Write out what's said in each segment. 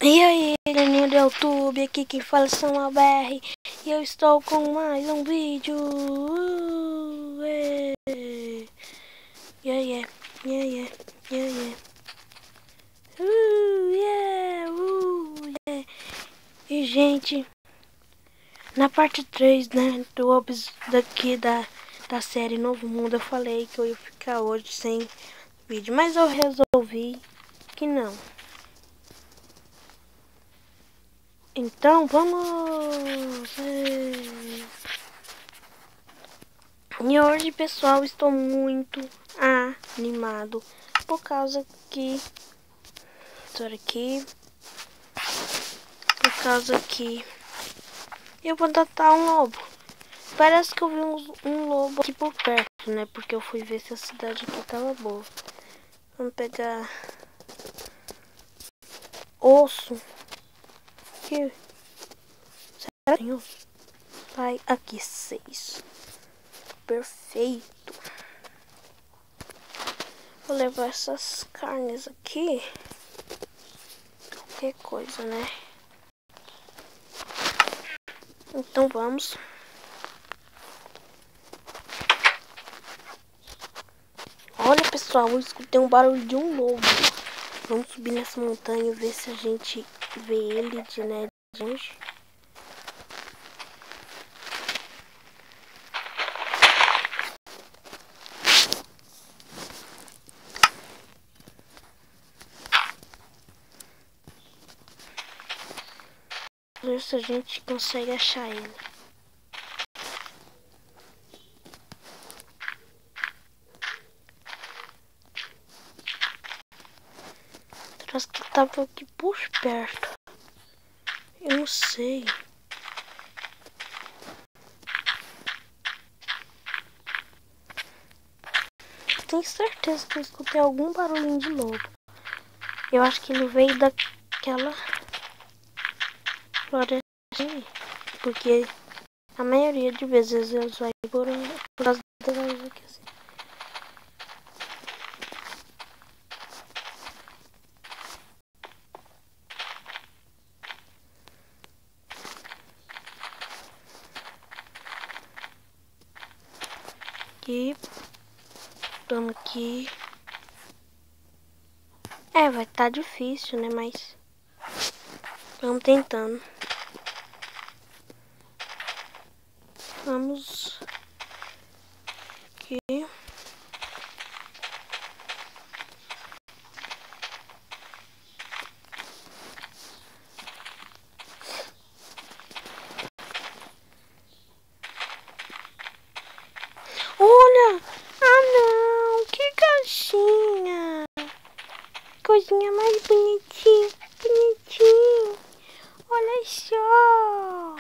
E aí, galerinha do YouTube, aqui quem fala é Samuel BR e eu estou com mais um vídeo. Yeah. E gente, na parte 3, né, daqui da série Novo Mundo, eu falei que eu ia ficar hoje sem vídeo, mas eu resolvi que não. Então vamos! E hoje, pessoal, estou muito animado por causa que eu vou adotar um lobo. Parece que eu vi um lobo aqui por perto, né? Porque eu fui ver se a cidade aqui tava boa. Vamos pegar osso. Aqui. Será que tem osso? Vai aqui, 6. Perfeito. Vou levar essas carnes aqui. Qualquer coisa, né? Então vamos. Olha, pessoal, eu escutei um barulho de um lobo. Vamos subir nessa montanha e ver se a gente vê ele de longe. Ver se a gente consegue achar ele. Parece que tava aqui por perto. Eu não sei. Tenho certeza que eu escutei algum barulhinho de lobo. Eu acho que ele veio daquela floresta aí. Porque a maioria de vezes eles vai por causa das aqui assim. Aqui. Estamos aqui. Vai estar difícil, né? Mas vamos tentando. Vamos aqui. Olha! Ah, não! Que gatinha! Coisinha mais bonitinha, bonitinho. Olha só.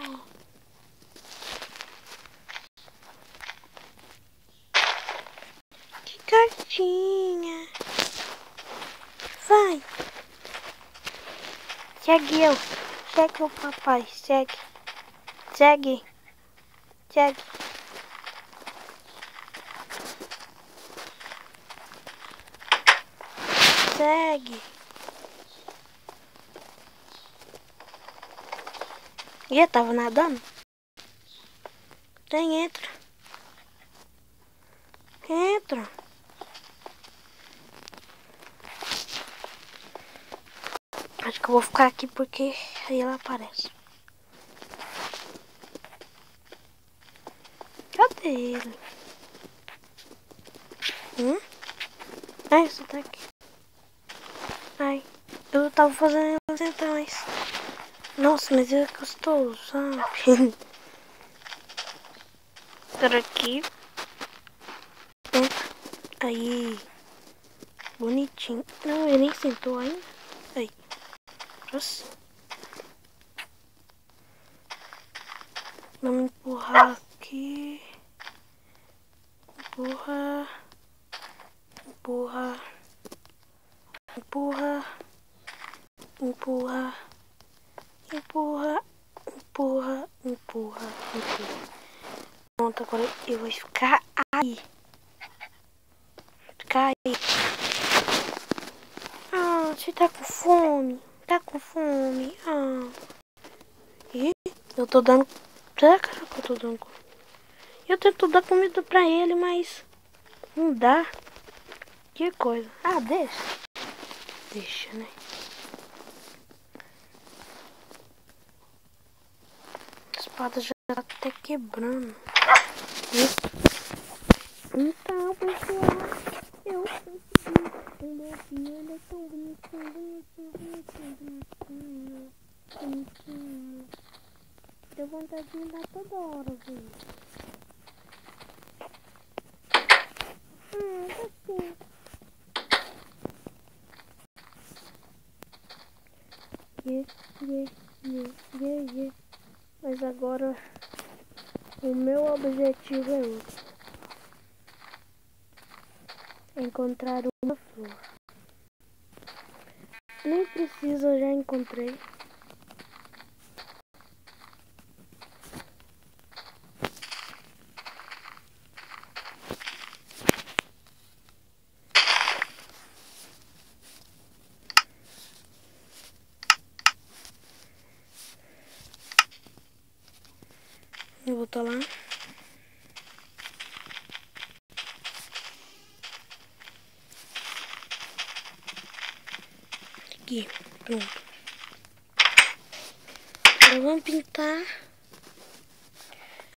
Que gatinha. Vai. Segue eu. Segue o papai. Segue. Segue. Segue. Segue. E tava nadando? Tem, entra. Entra. Acho que eu vou ficar aqui porque aí ela aparece. Cadê ele? Ai, você tá aqui. Ai, eu tava fazendo ele sentar, mas... Nossa, mas ele é gostoso, sabe? Por aqui. Aí. Bonitinho. Não, ele nem sentou ainda. Aí. Nossa. Vamos empurrar aqui. Empurra. Empurra. Empurra. Empurra. Empurra. Empurra. Empurra. Empurra. Pronto, agora eu vou ficar aí. Ficar aí. Ah, você tá com fome? tá com fome. Ah. E eu tô dando... Será que eu tô dando... Eu tento dar comida pra ele, mas... Não dá. Que coisa. Ah, deixa. Deixa, né? A espada já tá até quebrando. Então, pessoal, eu consegui um bofinho. Ele é tão bonitinho, bonitinho. Deu vontade de me dar toda hora, viu? Assim. Yeah. Mas agora o meu objetivo é outro. Encontrar uma flor. Nem precisa, eu já encontrei. Eu vou estar lá. Aqui, pronto. Agora vamos pintar.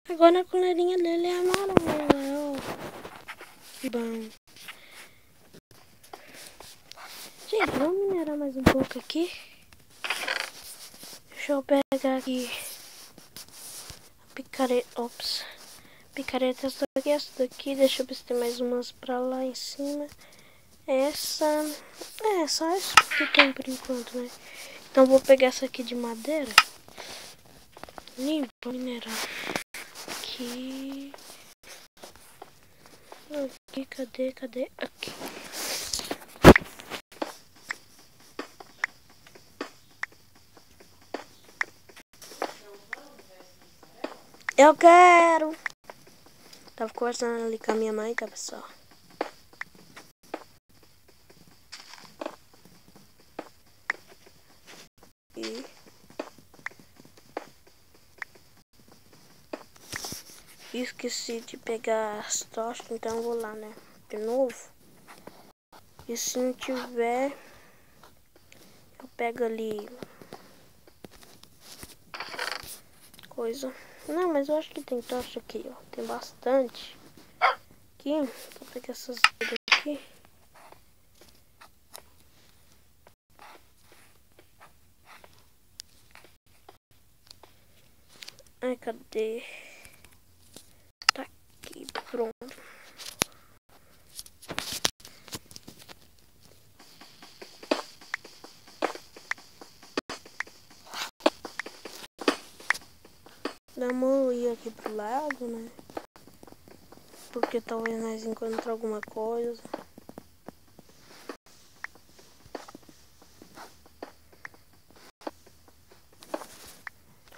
Agora a coleirinha dele é amarela, ó. Que bom. Gente, vamos minerar mais um pouco aqui. Deixa eu pegar aqui a picareta. Ops. Picareta essa daqui. Deixa eu ver se tem mais umas pra lá em cima. Essa. É, só isso que tem por enquanto, né? Então vou pegar essa aqui de madeira. E vou minerar. Aqui. Aqui, cadê? Aqui. Eu quero. Tava conversando ali com a minha mãe, tá, pessoal? E esqueci de pegar as tochas, então eu vou lá, né? De novo. E se não tiver, eu pego ali coisa. Não, mas eu acho que tem tocha aqui, ó. Tem bastante. Aqui, vou pegar essas aqui. Ai, cadê? Tá aqui, pronto. Vamos ir aqui pro lado, né? Porque talvez nós encontremos alguma coisa.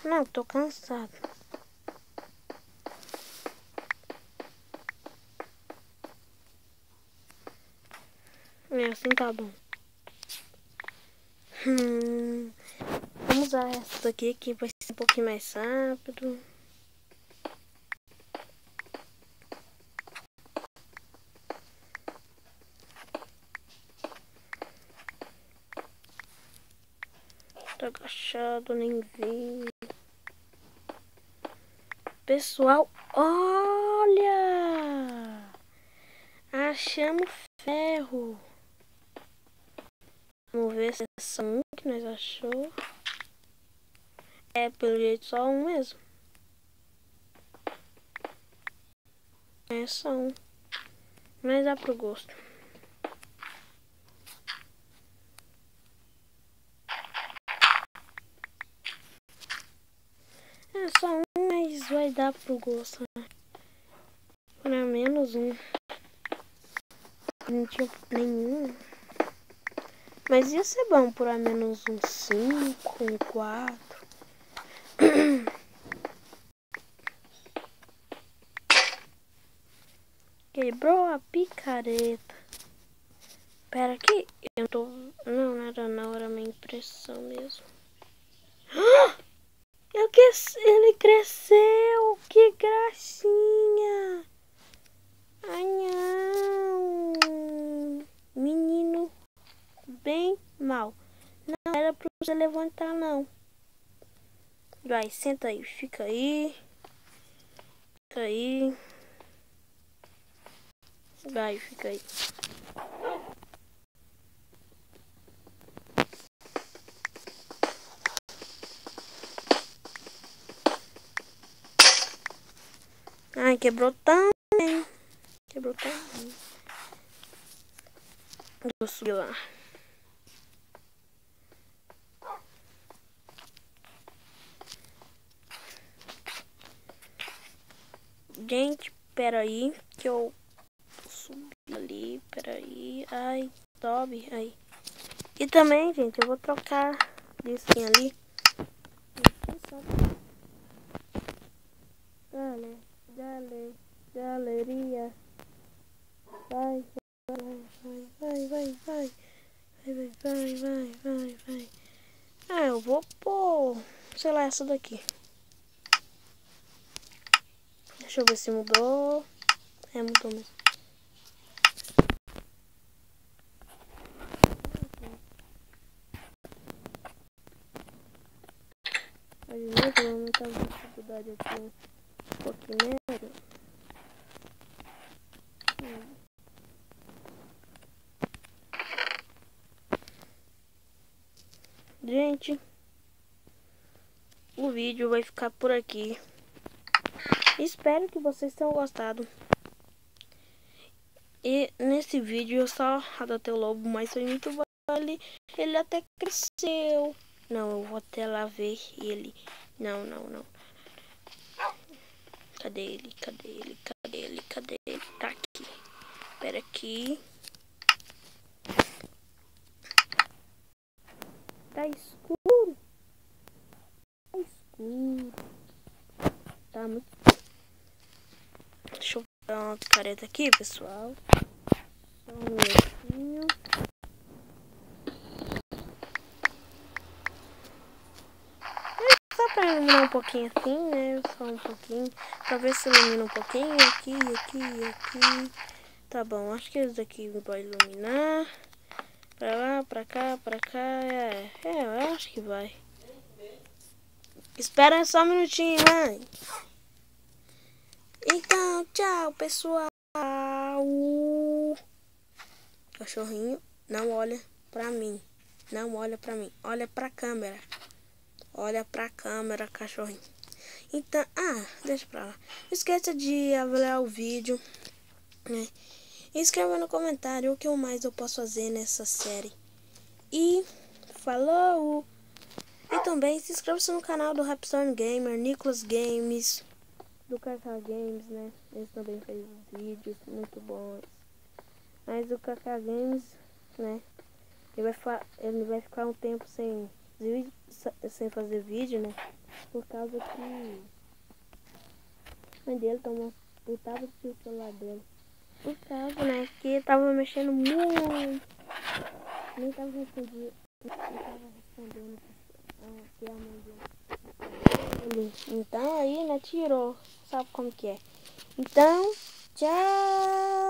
Não, tô cansado. É, assim tá bom. Vamos usar essa daqui que vai ser um pouquinho mais rápido. Tô agachado, nem vi. Pessoal, olha! Achamos ferro. Vamos ver se é só um que nós achou. É, pelo jeito só um mesmo. É só um. Mas dá pro gosto. É só um, mas vai dar pro gosto, né? Pelo menos um. Não tinha nenhum. Mas ia ser bom por ao menos um 5, um 4. Quebrou a picareta. Pera aqui, eu tô... Não era minha impressão mesmo. Ele cresceu, que gracinha. Ai, não. Menino bem mal. Não era pra você levantar, não. Vai, senta aí, fica aí. Fica aí. Vai, fica aí. Ai, quebrou também. Quebrou também. Vou subir lá. Gente, peraí, que eu subi ali, peraí. Ai, sobe, aí. E também, gente, eu vou trocar disquinho ali. Galeria. Vai. Ah, eu vou pôr, sei lá, essa daqui. Deixa eu ver se mudou. É, mudou mesmo. Mas mesmo, vou aumentar a dificuldade aqui um pouquinho. Gente, o vídeo vai ficar por aqui. Espero que vocês tenham gostado. E nesse vídeo eu só adotei o lobo, mas foi muito bom. Ele até cresceu. Não, eu vou até lá ver ele. Não. Cadê ele? Tá aqui. Espera aqui. Tá escuro. Tá muito... Deixa eu dar uma picareta aqui, pessoal. Só um minutinho. Só pra iluminar um pouquinho assim, né? Só um pouquinho. Pra ver se ilumina um pouquinho. Aqui. Tá bom, acho que esse daqui vai iluminar. Pra lá, pra cá. Eu acho que vai. Espera só um minutinho, mãe. Então, tchau, pessoal. Cachorrinho, não olha pra mim. Olha pra câmera. Cachorrinho. Então, deixa pra lá. Não esqueça de avaliar o vídeo, né? E escreva no comentário o que mais eu posso fazer nessa série. E falou! E também se inscreva no canal do Rapstorm Gamer, Nicolas Games, do Kaká Games, né? Ele também fez vídeos muito bons. Mas o Kaká Games, né? Ele vai ficar um tempo sem fazer vídeo, né? Por causa que a mãe dele tava com o celular dele. Por causa, né? Que tava mexendo muito. Nem tava respondendo. Que a mãe dele. Então aí, né? Tirou. Sabe como que é? Então, tchau!